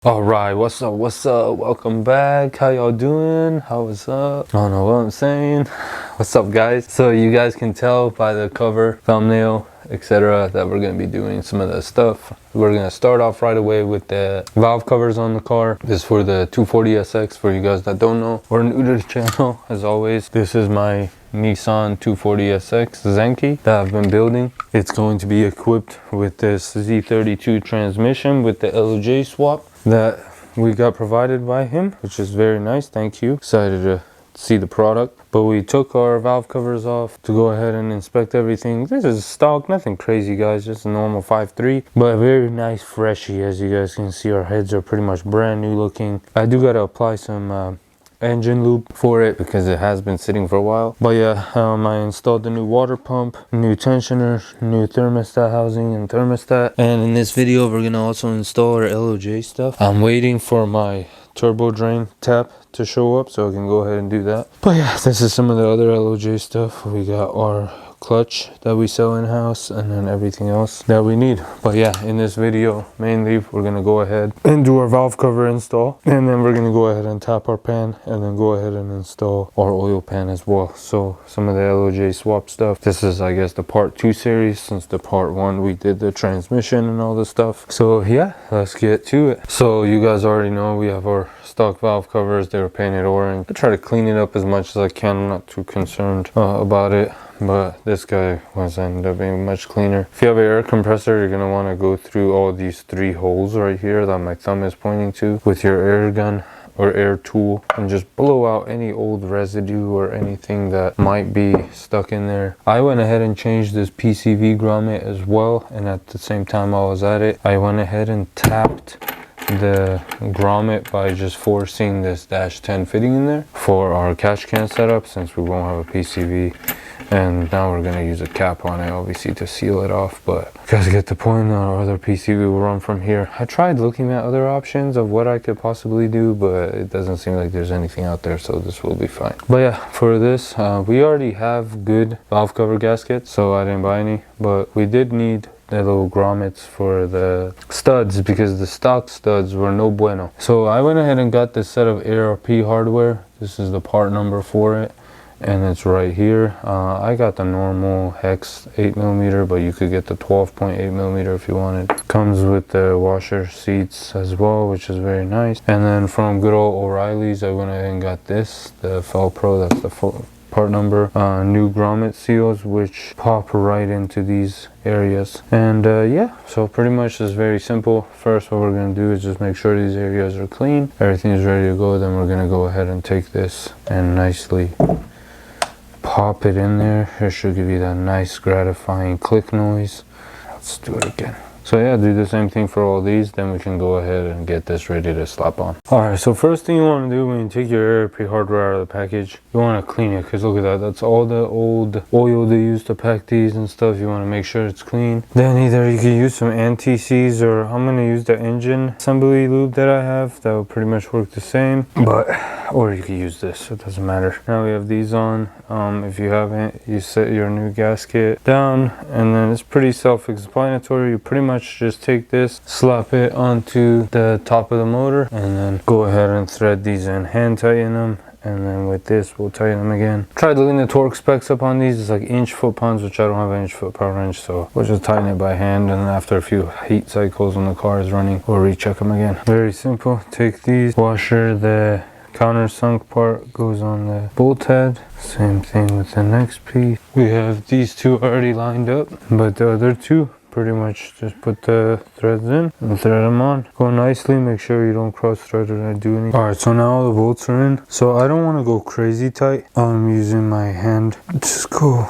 All right, what's up, welcome back. How y'all doing? What's up? I don't know what I'm saying. What's up, guys? So you guys can tell by the cover, thumbnail, etc. that we're going to be doing some of the stuff. We're going to start off right away with the valve covers on the car. This is for the 240SX, for you guys that don't know or new to the channel. As always, this is my Nissan 240SX Zenki that I've been building. It's going to be equipped with this Z32 transmission with the LOJ swap that we got provided by him, which is very nice. Thank you. Excited to see the product. But we took our valve covers off to go ahead and inspect everything. This is stock, nothing crazy, guys, just a normal 5.3, but very nice freshy. As you guys can see, our heads are pretty much brand new looking. I do got to apply some engine lube for it because it has been sitting for a while. But yeah, I installed the new water pump, new tensioner, new thermostat housing and thermostat. And in this video we're gonna also install our LOJ stuff. I'm waiting for my turbo drain tap to show up so I can go ahead and do that. But yeah, this is some of the other LOJ stuff. We got our clutch that we sell in-house and then everything else that we need. But yeah, in this video mainly we're gonna go ahead and do our valve cover install, and then we're gonna go ahead and tap our pan and then go ahead and install our oil pan as well. So some of the LOJ swap stuff. This is, I guess, the part 2 series, since the part 1 we did the transmission and all the stuff. So yeah, let's get to it. So you guys already know we have our stock valve covers. They were painted orange. I try to clean it up as much as I can. I'm not too concerned about it, but this guy was ended up being much cleaner. If you have an air compressor, you're gonna want to go through all these 3 holes right here that my thumb is pointing to with your air gun or air tool, and just blow out any old residue or anything that might be stuck in there. I went ahead and changed this PCV grommet as well, and at the same time I was at it, I went ahead and tapped the grommet by just forcing this -10 fitting in there for our catch can setup, since we won't have a PCV. And now we're gonna use a cap on it, obviously, to seal it off. But you guys get the point. Our other PCV will run from here. I tried looking at other options of what I could possibly do, but it doesn't seem like there's anything out there, so this will be fine. But yeah, for this, we already have good valve cover gaskets, so I didn't buy any. But we did need the little grommets for the studs because the stock studs were no bueno. So I went ahead and got this set of ARP hardware. This is the part number for it, and it's right here. I got the normal hex 8mm, but you could get the 12.8mm if you wanted. Comes with the washer seats as well, which is very nice. And then from good old O'Reilly's, I went ahead and got this, the Fel Pro. That's the full part number. New grommet seals which pop right into these areas. And yeah, so pretty much it's very simple. First, what we're going to do is just make sure these areas are clean, everything is ready to go. Then we're going to go ahead and take this and nicely pop it in there. It should give you that nice gratifying click noise. Let's do it again. So yeah, do the same thing for all these, then we can go ahead and get this ready to slap on. Alright, so first thing you want to do when you take your ARP hardware out of the package, you want to clean it, because look at that, that's all the old oil they used to pack these and stuff. You want to make sure it's clean. Then either you can use some anti-seize, or I'm going to use the engine assembly lube that I have. That will pretty much work the same, or you can use this, it doesn't matter. Now we have these on. If you haven't, you set your new gasket down, and then it's pretty self-explanatory. You pretty much just take this, slap it onto the top of the motor, and then go ahead and thread these in, hand tighten them, and then with this we'll tighten them again. Tried looking the torque specs up on these. It's like inch foot-pounds, which I don't have an inch foot power wrench, so we'll just tighten it by hand, and then after a few heat cycles when the car is running, we'll recheck them again. Very simple. Take these, washer, the countersunk part goes on the bolt head. Same thing with the next piece. We have these 2 already lined up, but the other 2 pretty much just put the threads in and thread them on. Go nicely, make sure you don't cross thread or do anything. Alright, so now all the bolts are in. So I don't want to go crazy tight. I'm using my hand. Just go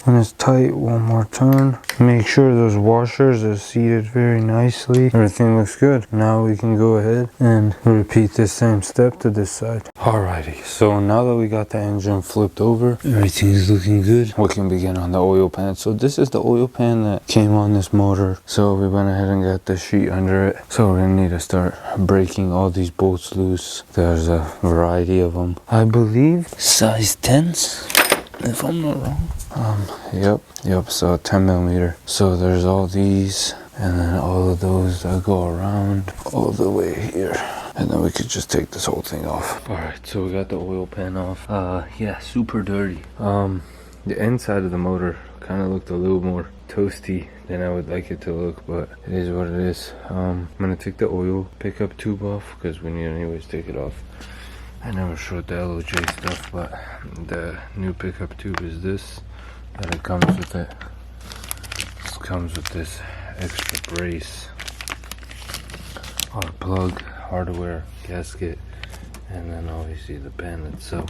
when it's tight, one more turn. Make sure those washers are seated very nicely. Everything looks good. Now we can go ahead and repeat the same step to this side. Alrighty, so now that we got the engine flipped over, everything is looking good, we can begin on the oil pan. So this is the oil pan that came on this motor. So we went ahead and got the sheet under it. So we're gonna need to start breaking all these bolts loose. There's a variety of them. I believe size 10s, if I'm not wrong. Yep, so 10mm. So there's all these, and then all of those that go around all the way here, and then we could just take this whole thing off. All right, so we got the oil pan off. Yeah, super dirty. The inside of the motor kind of looked a little more toasty than I would like it to look, but it is what it is. I'm gonna take the oil pickup tube off because we need to anyways take it off. I never showed the LOJ stuff, but the new pickup tube is this, that it comes with it. This comes with this extra brace, our plug, hardware, gasket, and then obviously the pan itself,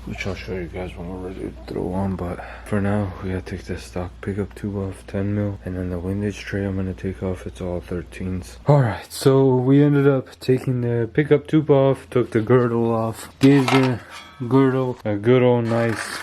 which I'll show you guys when we're ready to throw on. But for now, we gotta take this stock pickup tube off, 10 mil, and then the windage tray I'm gonna take off. It's all 13s. All right, so we ended up taking the pickup tube off, took the girdle off, gave the girdle a good old nice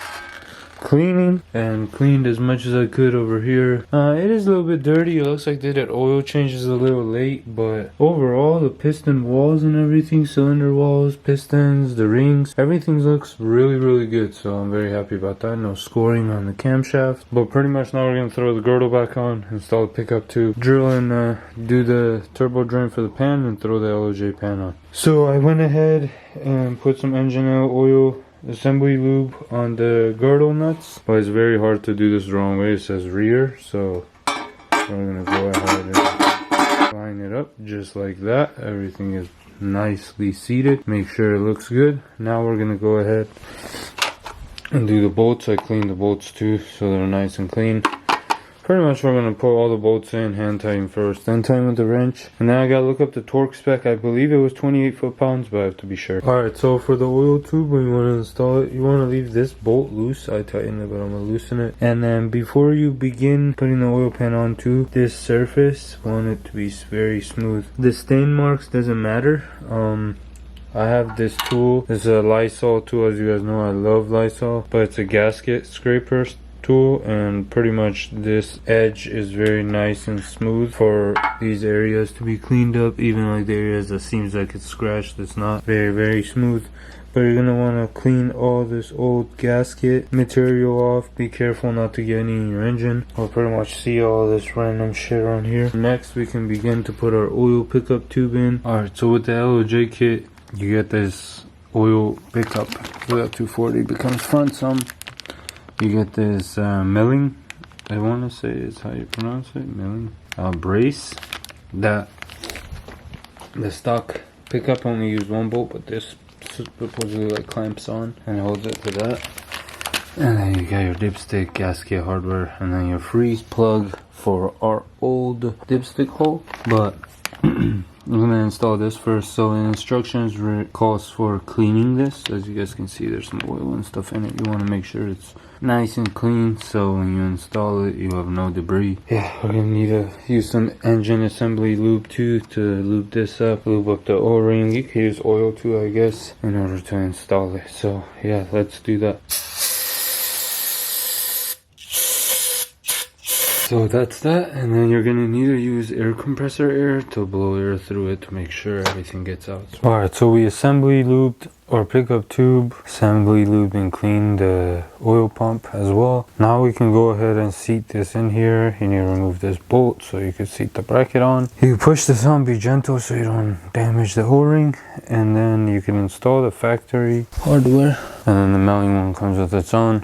cleaning, and cleaned as much as I could over here. It is a little bit dirty. It looks like they did oil changes a little late, but overall the piston walls and everything, cylinder walls, pistons, the rings, everything looks really good, so I'm very happy about that. No scoring on the camshaft, but pretty much now we're gonna throw the girdle back on, install the pickup tube, drill and do the turbo drain for the pan, and throw the LOJ pan on. So I went ahead and put some engine oil assembly lube on the girdle nuts, but it's very hard to do this the wrong way. It says rear, so we're gonna go ahead and line it up just like that. Everything is nicely seated. Make sure it looks good. Now we're gonna go ahead and do the bolts. I cleaned the bolts too, so they're nice and clean. Pretty much we're going to put all the bolts in, hand tighten first, then tighten with the wrench. And then I got to look up the torque spec. I believe it was 28 foot-pounds, but I have to be sure. Alright, so for the oil tube, when you want to install it, you want to leave this bolt loose. I tightened it, but I'm going to loosen it. And then before you begin putting the oil pan onto this surface, want it to be very smooth. The stain marks doesn't matter. I have this tool. This is a Lysol tool. As you guys know, I love Lysol, but it's a gasket scraper tool, and pretty much this edge is very nice and smooth for these areas to be cleaned up. Even like the areas that seems like it's scratched, it's not. Very smooth. But you're gonna want to clean all this old gasket material off. Be careful not to get any in your engine, or pretty much see all this random shit around here. Next, we can begin to put our oil pickup tube in. Alright, so with the LOJ kit, you get this oil pickup. So that 240 becomes front some. You get this milling, I want to say is how you pronounce it, milling, brace. That the stock pickup only used one bolt, but this supposedly like clamps on and holds it to that. And then you got your dipstick, gasket, hardware, and then your freeze plug for our old dipstick hole. But I'm gonna install this first. So in instructions, calls for cleaning this. As you guys can see, there's some oil and stuff in it. You want to make sure it's nice and clean, so when you install it, you have no debris. Yeah, we're gonna need to use some engine assembly lube too to lube this up, lube up the O-ring. You can use oil too, I guess, in order to install it. So yeah, let's do that. So that's that, and then you're gonna need to use air compressor air to blow air through it to make sure everything gets out. Alright, so we assembly lubed our pickup tube, assembly lubed and cleaned the oil pump as well. Now we can go ahead and seat this in here. You need to remove this bolt so you can seat the bracket on. You push this on, be gentle so you don't damage the O-ring, and then you can install the factory hardware. And then the mounting one comes with its own.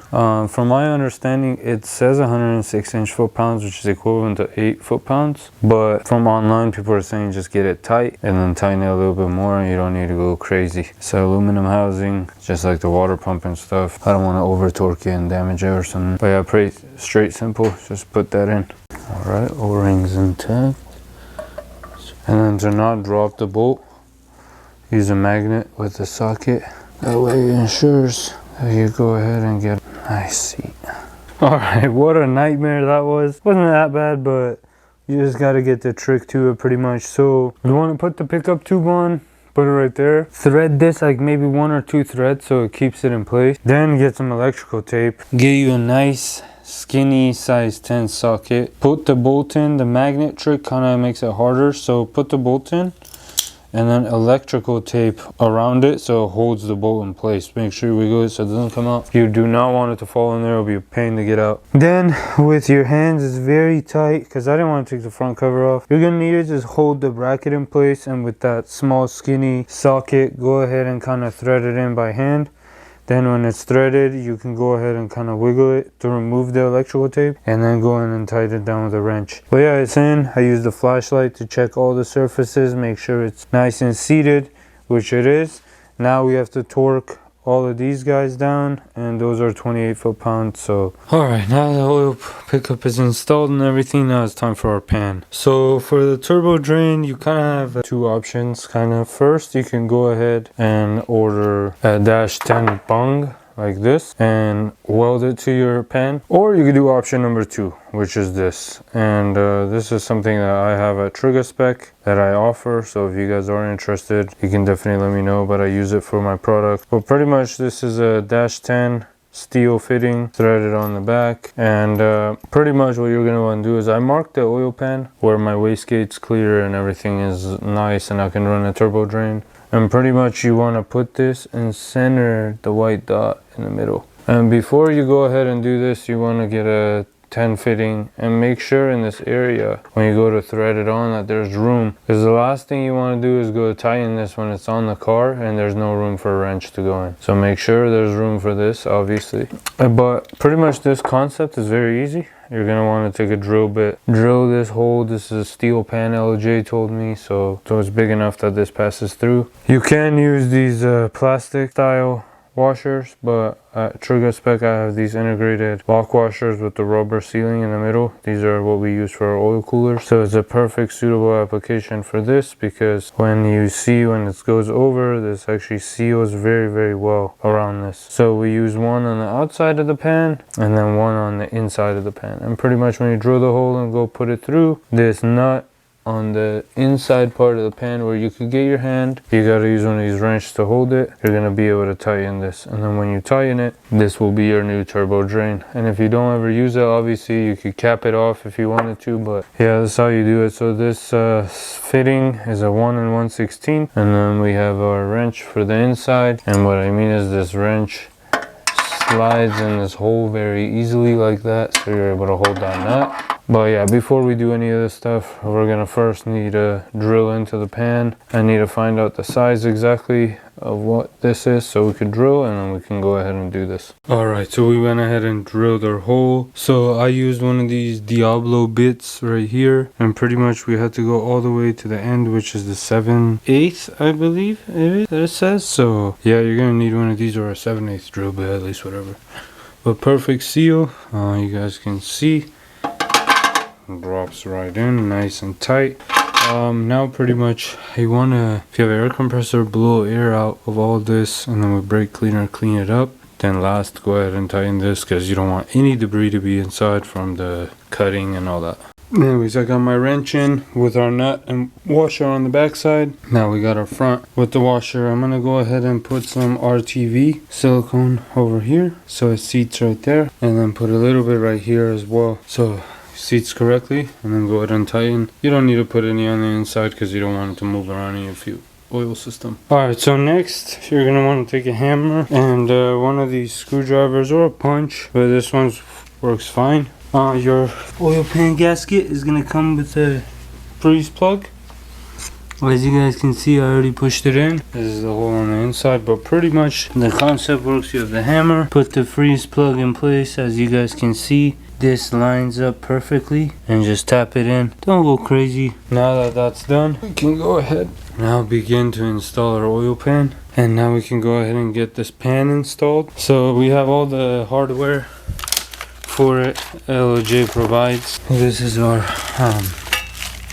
From my understanding, it says 106 foot-pounds, which is equivalent to 8 foot-pounds. But from online, people are saying just get it tight and then tighten it a little bit more, and you don't need to go crazy. So aluminum housing, just like the water pump and stuff. I don't want to over torque it and damage it or something. But yeah, pretty straight, simple. Just put that in. All right, O-rings intact. And then to not drop the bolt, use a magnet with the socket. That way it ensures that you go ahead and get a nice seat. Alright, what a nightmare that was. Wasn't that bad, but you just got to get the trick to it pretty much. So you want to put the pickup tube on, put it right there. Thread this like maybe 1 or 2 threads so it keeps it in place. Then get some electrical tape. Get you a nice skinny size 10 socket. Put the bolt in. The magnet trick kind of makes it harder. So put the bolt in. and then electrical tape around it so it holds the bolt in place. Make sure you wiggle it so it doesn't come out. You do not want it to fall in there, it'll be a pain to get out. Then with your hands, it's very tight because I didn't want to take the front cover off. You're gonna need to just hold the bracket in place, and with that small skinny socket, go ahead and kind of thread it in by hand. Then when it's threaded, you can go ahead and kind of wiggle it to remove the electrical tape, and then go in and tighten it down with a wrench. But yeah, it's in. I use the flashlight to check all the surfaces, make sure it's nice and seated, which it is. Now we have to torque all of these guys down, and those are 28 foot-pounds. So all right, now the oil pickup is installed and everything, now it's time for our pan. So for the turbo drain, you kind of have two options. Kind of first, you can go ahead and order a -10 bung like this and weld it to your pan, or you could do option number 2, which is this. And this is something that I have at Trigga spec that I offer, so if you guys are interested, you can definitely let me know, but I use it for my product. But pretty much this is a -10 steel fitting threaded on the back, and pretty much what you're going to want to do is I mark the oil pan where my wastegate's clear and everything is nice and I can run a turbo drain. And pretty much you want to put this and center the white dot in the middle. And before you go ahead and do this, you want to get a 10 fitting and make sure in this area when you go to thread it on that there's room, because the last thing you want to do is go tighten this when it's on the car and there's no room for a wrench to go in. So make sure there's room for this, obviously. But pretty much this concept is very easy. You're going to want to take a drill bit, drill this hole. This is a steel pan, LOJ told me, so it's big enough that this passes through. You can use these plastic style washers, but at Trigga spec I have these integrated lock washers with the rubber sealing in the middle. These are what we use for our oil coolers, so it's a perfect suitable application for this, because when you see when it goes over, this actually seals very well around this. So we use one on the outside of the pan and then one on the inside of the pan, and pretty much when you drill the hole and go put it through, this nut on the inside part of the pan where you could get your hand, you got to use one of these wrenches to hold it. You're going to be able to tighten this, and then when you tighten it, this will be your new turbo drain. And if you don't ever use it, obviously you could cap it off if you wanted to, but yeah, that's how you do it. So this fitting is a 1 1/16, and then we have our wrench for the inside, and what I mean is this wrench slides in this hole very easily like that, so you're able to hold down that. But yeah, before we do any of this stuff, we're gonna first need to drill into the pan. I need to find out the size exactly of what this is so we can drill, and then we can go ahead and do this. Alright, so we went ahead and drilled our hole. So I used one of these Diablo bits right here, and pretty much we had to go all the way to the end, which is the 7/8, I believe it says. So yeah, you're gonna need one of these or a 7/8 drill bit, at least, whatever. But perfect seal, you guys can see. Drops right in nice and tight. Now pretty much you want to, if you have an air compressor, blow air out of all this, and then with brake cleaner clean it up. Then last, go ahead and tighten this, because you don't want any debris to be inside from the cutting and all that. Anyways, I got my wrench in with our nut and washer on the back side. Now we got our front with the washer. I'm gonna go ahead and put some RTV silicone over here so it seats right there, and then put a little bit right here as well so seats correctly, and then go ahead and tighten. You don't need to put any on the inside because you don't want it to move around in your oil system. Alright, so next you're going to want to take a hammer and one of these screwdrivers or a punch, but this one works fine. Your oil pan gasket is going to come with a freeze plug. As you guys can see, I already pushed it in. This is the hole on the inside, but pretty much the concept works. You have the hammer, put the freeze plug in place. As you guys can see, this lines up perfectly, and just tap it in. Don't go crazy. Now that that's done, we can go ahead now begin to install our oil pan, and now we can go ahead and get this pan installed. So we have all the hardware for it. LOJ provides. This is our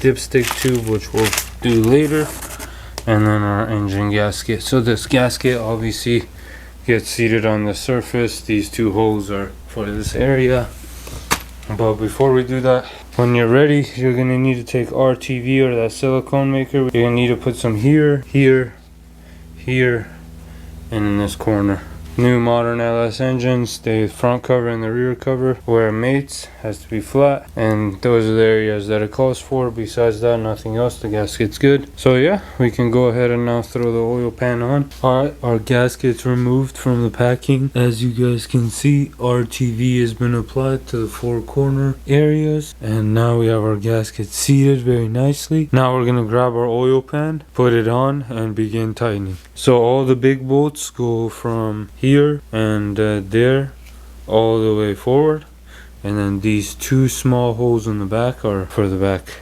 dipstick tube, which we'll do later, and then our engine gasket. So this gasket obviously gets seated on the surface. These two holes are for this area. But before we do that, when you're ready, you're gonna need to take RTV or that silicone maker. You're gonna need to put some here, and in this corner. New modern LS engines, the front cover and the rear cover where it mates has to be flat, and those are the areas that it calls for. Besides that, nothing else. The gasket's good. So yeah, we can go ahead and now throw the oil pan on. Alright, our gasket's removed from the packing. As you guys can see, RTV has been applied to the four corner areas, and now we have our gasket seated very nicely. Now we're gonna grab our oil pan, put it on, and begin tightening. So all the big bolts go from here and there all the way forward, and then these two small holes in the back are for the back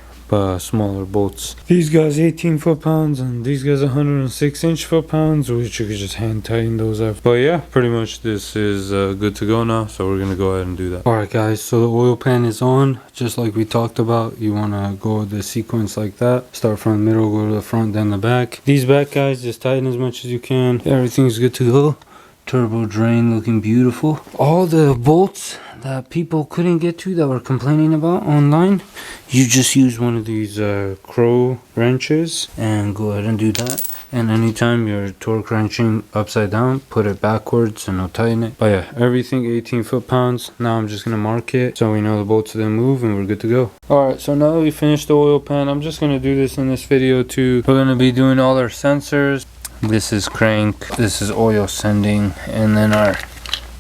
smaller bolts. These guys 18 foot-pounds and these guys 106 foot-pounds, which you could just hand tighten those up. But yeah, pretty much this is good to go now, so we're gonna go ahead and do that. Alright guys, so the oil pan is on, just like we talked about. You want to go with the sequence like that. Start from the middle, go to the front, then the back. These back guys, just tighten as much as you can. Everything's good to go. Turbo drain looking beautiful. All the bolts that people couldn't get to that were complaining about online, you just use one of these crow wrenches and go ahead and do that. And anytime you're torque wrenching upside down, put it backwards and it'll tighten it. But yeah, everything 18 foot-pounds. Now I'm just gonna mark it so we know the bolts didn't move and we're good to go. Alright, so now that we finished the oil pan, I'm just gonna do this in this video too. We're gonna be doing all our sensors. This is crank, this is oil sending, and then our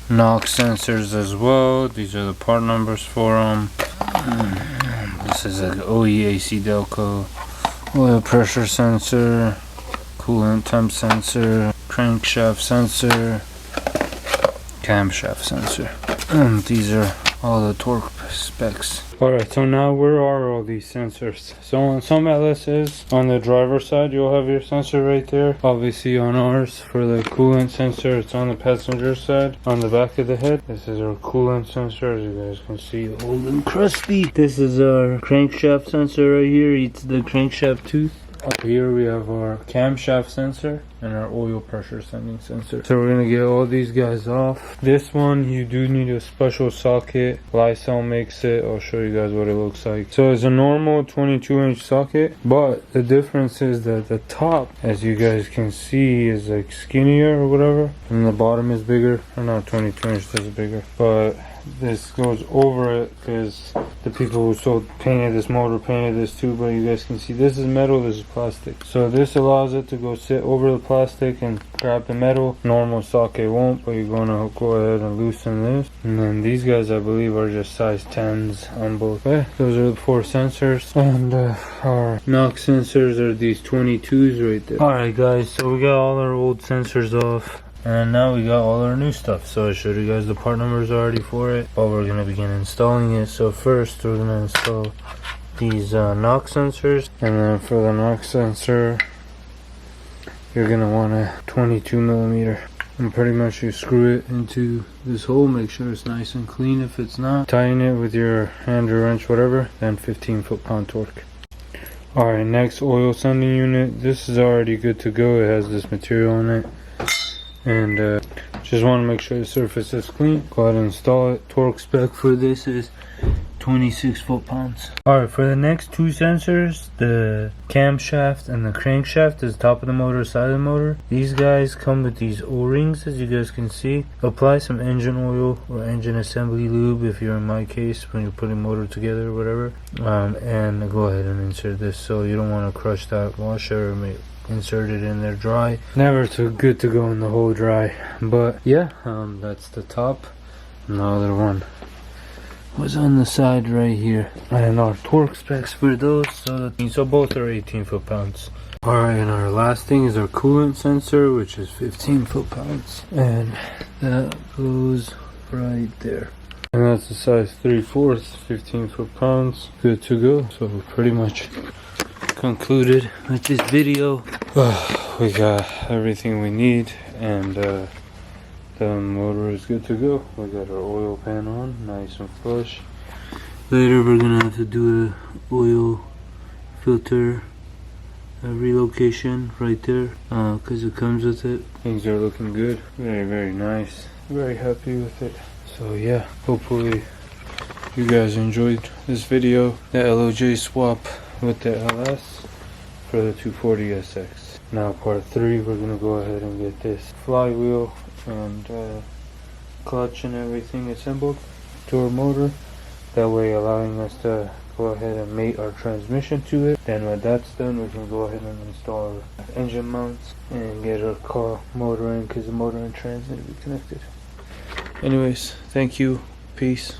NOx sensors as well. These are the part numbers for them. This is an OEAC Delco, oil pressure sensor, coolant temp sensor, crankshaft sensor, camshaft sensor. And these are all the torque specs. Alright, so now where are all these sensors? So on some LSs, on the driver's side, you'll have your sensor right there. Obviously on ours, for the coolant sensor, it's on the passenger side, on the back of the head. This is our coolant sensor, as you guys can see, old and crusty. This is our crankshaft sensor right here, it's the crankshaft tooth. Up here we have our camshaft sensor and our oil pressure sending sensor. So we're gonna get all these guys off. This one you do need a special socket. Lysol makes it. I'll show you guys what it looks like. So it's a normal 22-inch socket, but the difference is that the top, as you guys can see, is like skinnier or whatever, and the bottom is bigger. Or not 22 inch, this is bigger, but this goes over it because the people who sold painted this motor painted this too. But you guys can see this is metal, this is plastic, so this allows it to go sit over the plastic and grab the metal. Normal socket won't, but you're gonna go ahead and loosen this. And then these guys, I believe, are just size 10s on both. Okay, those are the four sensors, and our NOx sensors are these 22s right there. Alright guys, so we got all our old sensors off, and now we got all our new stuff. So I showed you guys the part numbers already for it, but we're gonna begin installing it. So first we're gonna install these NOx sensors, and then for the NOx sensor you're gonna want a 22mm, and pretty much you screw it into this hole. Make sure it's nice and clean. If it's not, tighten it with your hand or wrench, whatever, then 15 foot-pound torque. Alright, next, oil sending unit. This is already good to go. It has this material on it, and just want to make sure the surface is clean. Go ahead and install it. Torque spec for this is 26 foot-pounds. Alright, for the next two sensors, the camshaft and the crankshaft is top of the motor, side of the motor. These guys come with these O-rings, as you guys can see. Apply some engine oil or engine assembly lube if you're in my case when you're putting motor together or whatever, and go ahead and insert this. So you don't want to crush that washer or insert it in there dry. Never too good to go in the hole dry. But yeah, that's the top. And the other one was on the side right here, and our torque specs for those. So both are 18 foot-pounds. Alright, and our last thing is our coolant sensor, which is 15 foot-pounds, and that goes right there, and that's a size 3/4, 15 foot-pounds. Good to go. So we're pretty much concluded with this video. We got everything we need, and the motor is good to go. We got our oil pan on, nice and flush. Later we're gonna have to do a oil filter relocation right there, because it comes with it. Things are looking good, very nice, very happy with it. So yeah, hopefully you guys enjoyed this video, the LOJ swap with the LS for the 240SX. Now part 3, we're gonna go ahead and get this flywheel and clutch and everything assembled to our motor, that way allowing us to go ahead and mate our transmission to it. Then when that's done, we can go ahead and install our engine mounts and get our car motor in, because the motor and trans need to be connected. Anyways, thank you, peace.